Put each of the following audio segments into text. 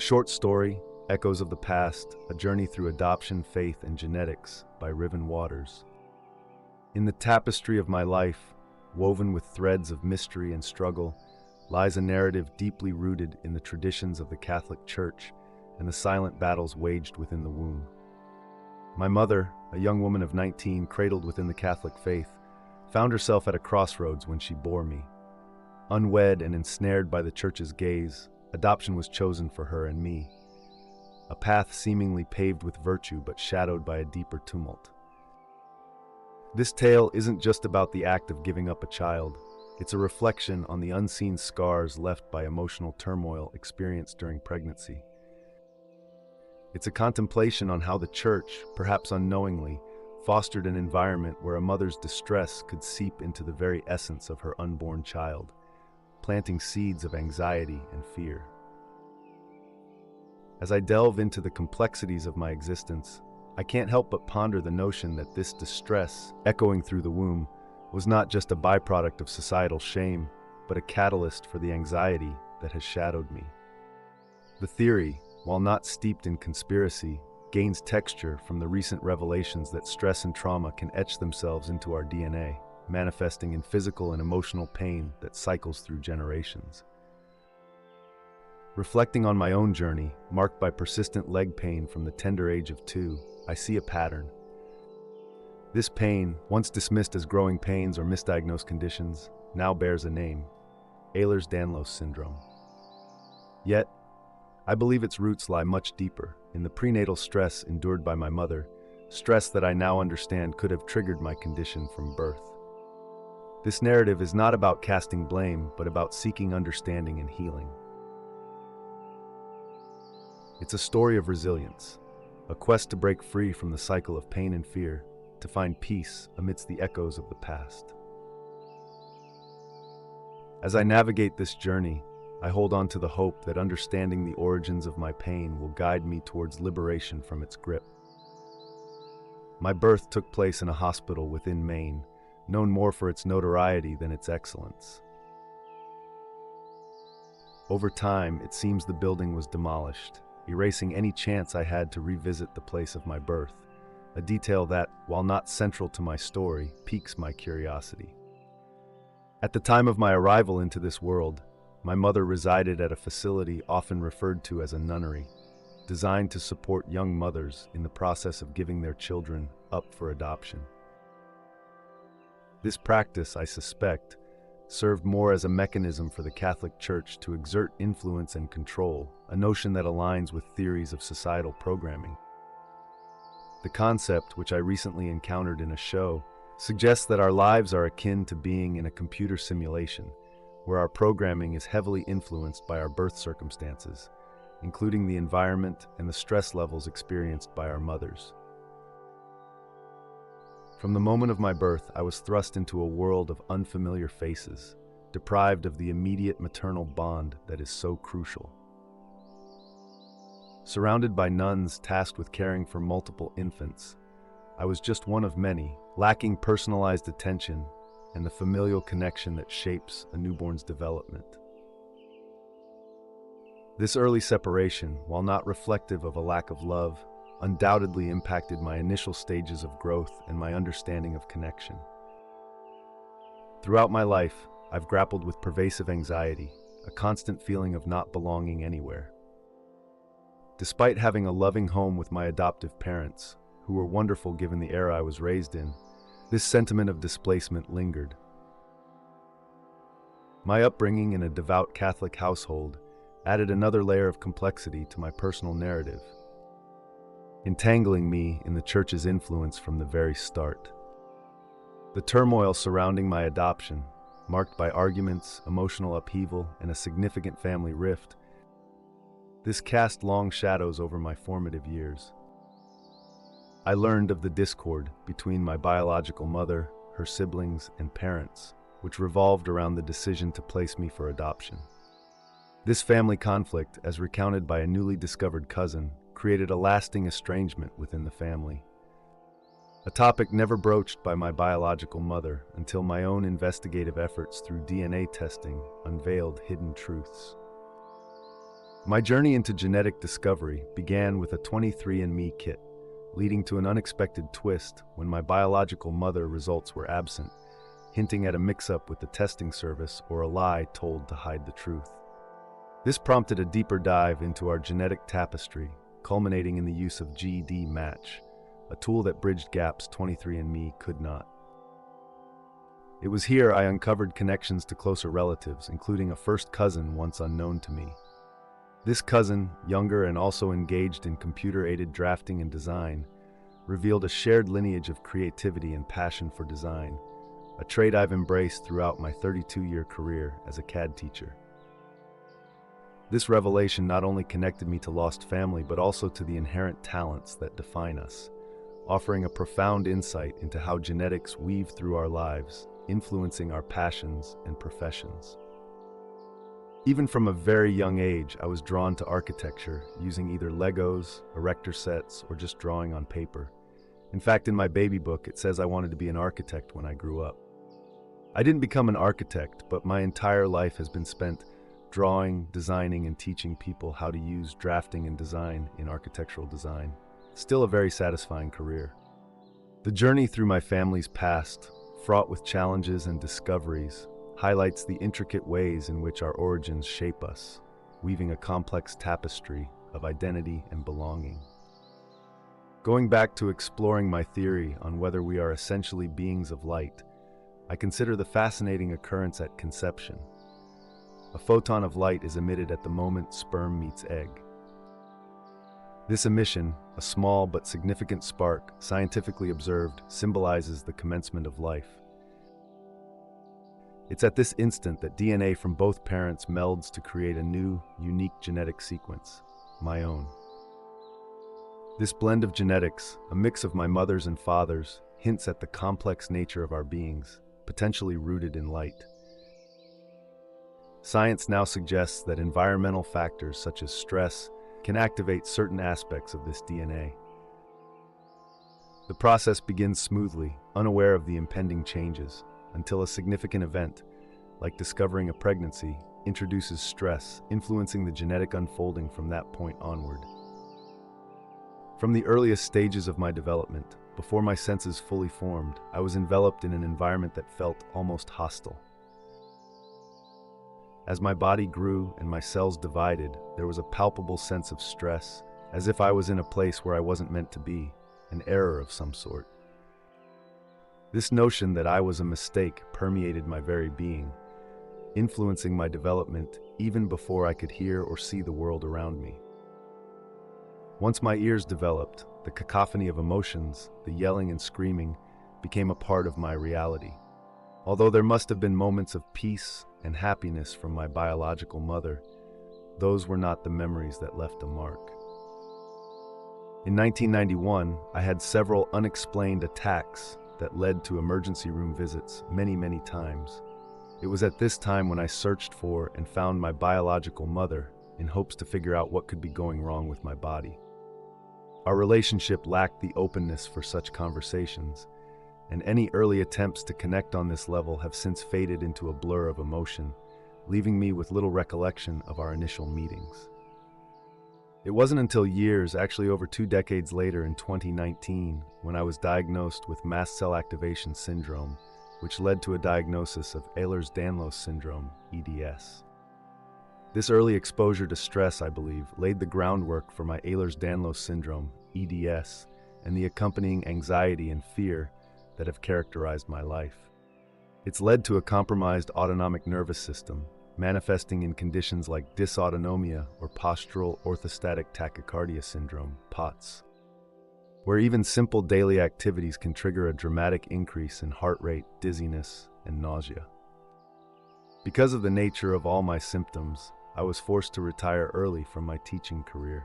A short story, Echoes of the Past, a journey through adoption, faith, and genetics by Riven Waters. In the tapestry of my life, woven with threads of mystery and struggle, lies a narrative deeply rooted in the traditions of the Catholic Church and the silent battles waged within the womb. My mother, a young woman of 19 cradled within the Catholic faith, found herself at a crossroads when she bore me. Unwed and ensnared by the Church's gaze, adoption was chosen for her and me. A path seemingly paved with virtue but shadowed by a deeper tumult. This tale isn't just about the act of giving up a child. It's a reflection on the unseen scars left by emotional turmoil experienced during pregnancy. It's a contemplation on how the Church, perhaps unknowingly, fostered an environment where a mother's distress could seep into the very essence of her unborn child, planting seeds of anxiety and fear. As I delve into the complexities of my existence, I can't help but ponder the notion that this distress, echoing through the womb, was not just a byproduct of societal shame, but a catalyst for the anxiety that has shadowed me. The theory, while not steeped in conspiracy, gains texture from the recent revelations that stress and trauma can etch themselves into our DNA, manifesting in physical and emotional pain that cycles through generations. Reflecting on my own journey, marked by persistent leg pain from the tender age of 2, I see a pattern. This pain, once dismissed as growing pains or misdiagnosed conditions, now bears a name: Ehlers Danlos Syndrome. Yet, I believe its roots lie much deeper, in the prenatal stress endured by my mother, stress that I now understand could have triggered my condition from birth. This narrative is not about casting blame, but about seeking understanding and healing. It's a story of resilience, a quest to break free from the cycle of pain and fear, to find peace amidst the echoes of the past. As I navigate this journey, I hold on to the hope that understanding the origins of my pain will guide me towards liberation from its grip. My birth took place in a hospital within Maine, known more for its notoriety than its excellence. Over time, it seems the building was demolished, erasing any chance I had to revisit the place of my birth, a detail that, while not central to my story, piques my curiosity. At the time of my arrival into this world, my mother resided at a facility often referred to as a nunnery, designed to support young mothers in the process of giving their children up for adoption. This practice, I suspect, served more as a mechanism for the Catholic Church to exert influence and control, a notion that aligns with theories of societal programming. The concept, which I recently encountered in a show, suggests that our lives are akin to being in a computer simulation, where our programming is heavily influenced by our birth circumstances, including the environment and the stress levels experienced by our mothers. From the moment of my birth, I was thrust into a world of unfamiliar faces, deprived of the immediate maternal bond that is so crucial. Surrounded by nuns tasked with caring for multiple infants, I was just one of many, lacking personalized attention and the familial connection that shapes a newborn's development. This early separation, while not reflective of a lack of love, undoubtedly impacted my initial stages of growth and my understanding of connection. Throughout my life, I've grappled with pervasive anxiety, a constant feeling of not belonging anywhere. Despite having a loving home with my adoptive parents, who were wonderful given the era I was raised in, this sentiment of displacement lingered. My upbringing in a devout Catholic household added another layer of complexity to my personal narrative, entangling me in the Church's influence from the very start. The turmoil surrounding my adoption, marked by arguments, emotional upheaval, and a significant family rift, this cast long shadows over my formative years. I learned of the discord between my biological mother, her siblings, and parents, which revolved around the decision to place me for adoption. This family conflict, as recounted by a newly discovered cousin, created a lasting estrangement within the family. A topic never broached by my biological mother until my own investigative efforts through DNA testing unveiled hidden truths. My journey into genetic discovery began with a 23andMe kit, leading to an unexpected twist when my biological mother results were absent, hinting at a mix-up with the testing service or a lie told to hide the truth. This prompted a deeper dive into our genetic tapestry, culminating in the use of GD Match, a tool that bridged gaps 23andMe could not. It was here I uncovered connections to closer relatives, including a first cousin once unknown to me. This cousin, younger and also engaged in computer-aided drafting and design, revealed a shared lineage of creativity and passion for design, a trait I've embraced throughout my 32-year career as a CAD teacher. This revelation not only connected me to lost family, but also to the inherent talents that define us, offering a profound insight into how genetics weave through our lives, influencing our passions and professions. Even from a very young age, I was drawn to architecture, using either Legos, erector sets, or just drawing on paper. In fact, in my baby book, it says I wanted to be an architect when I grew up. I didn't become an architect, but my entire life has been spent drawing, designing, and teaching people how to use drafting and design in architectural design. Still a very satisfying career. The journey through my family's past, fraught with challenges and discoveries, highlights the intricate ways in which our origins shape us, weaving a complex tapestry of identity and belonging. Going back to exploring my theory on whether we are essentially beings of light, I consider the fascinating occurrence at conception. A photon of light is emitted at the moment sperm meets egg. This emission, a small but significant spark, scientifically observed, symbolizes the commencement of life. It's at this instant that DNA from both parents melds to create a new, unique genetic sequence, my own. This blend of genetics, a mix of my mother's and father's, hints at the complex nature of our beings, potentially rooted in light. Science now suggests that environmental factors such as stress can activate certain aspects of this DNA. The process begins smoothly, unaware of the impending changes, until a significant event, like discovering a pregnancy, introduces stress, influencing the genetic unfolding from that point onward. From the earliest stages of my development, before my senses fully formed, I was enveloped in an environment that felt almost hostile. As my body grew and my cells divided, there was a palpable sense of stress, as if I was in a place where I wasn't meant to be, an error of some sort. This notion that I was a mistake permeated my very being, influencing my development even before I could hear or see the world around me. Once my ears developed, the cacophony of emotions, the yelling and screaming, became a part of my reality. Although there must have been moments of peace and happiness from my biological mother, those were not the memories that left a mark. In 1991, I had several unexplained attacks that led to emergency room visits many times. It was at this time when I searched for and found my biological mother in hopes to figure out what could be going wrong with my body. Our relationship lacked the openness for such conversations, and any early attempts to connect on this level have since faded into a blur of emotion, leaving me with little recollection of our initial meetings. It wasn't until years, actually over 2 decades later in 2019, when I was diagnosed with mast cell activation syndrome, which led to a diagnosis of Ehlers Danlos Syndrome, EDS. This early exposure to stress, I believe, laid the groundwork for my Ehlers Danlos Syndrome, EDS, and the accompanying anxiety and fear that have characterized my life. It's led to a compromised autonomic nervous system, manifesting in conditions like dysautonomia or postural orthostatic tachycardia syndrome, POTS, where even simple daily activities can trigger a dramatic increase in heart rate, dizziness, and nausea. Because of the nature of all my symptoms, I was forced to retire early from my teaching career.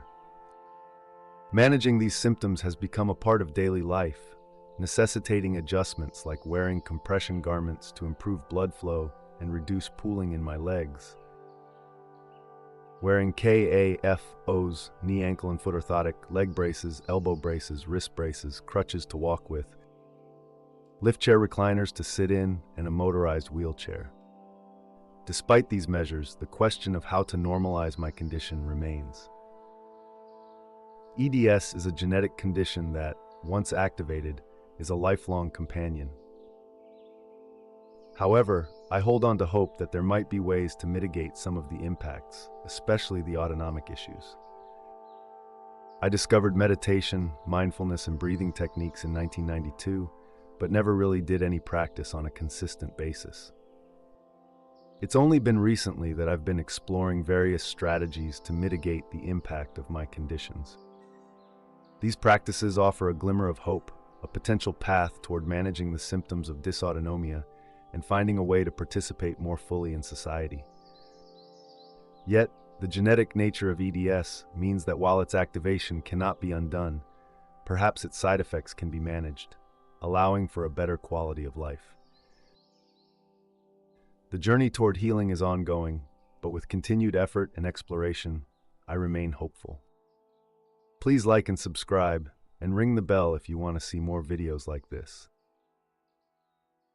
Managing these symptoms has become a part of daily life, necessitating adjustments like wearing compression garments to improve blood flow and reduce pooling in my legs, wearing KAFOs, knee, ankle, and foot orthotic, leg braces, elbow braces, wrist braces, crutches to walk with, lift chair recliners to sit in, and a motorized wheelchair. Despite these measures, the question of how to normalize my condition remains. EDS is a genetic condition that, once activated, is a lifelong companion. However, I hold on to hope that there might be ways to mitigate some of the impacts, especially the autonomic issues. I discovered meditation, mindfulness, and breathing techniques in 1992, but never really did any practice on a consistent basis. It's only been recently that I've been exploring various strategies to mitigate the impact of my conditions. These practices offer a glimmer of hope, a potential path toward managing the symptoms of dysautonomia and finding a way to participate more fully in society. Yet, the genetic nature of EDS means that while its activation cannot be undone, perhaps its side effects can be managed, allowing for a better quality of life. The journey toward healing is ongoing, but with continued effort and exploration, I remain hopeful. Please like and subscribe, and ring the bell if you want to see more videos like this.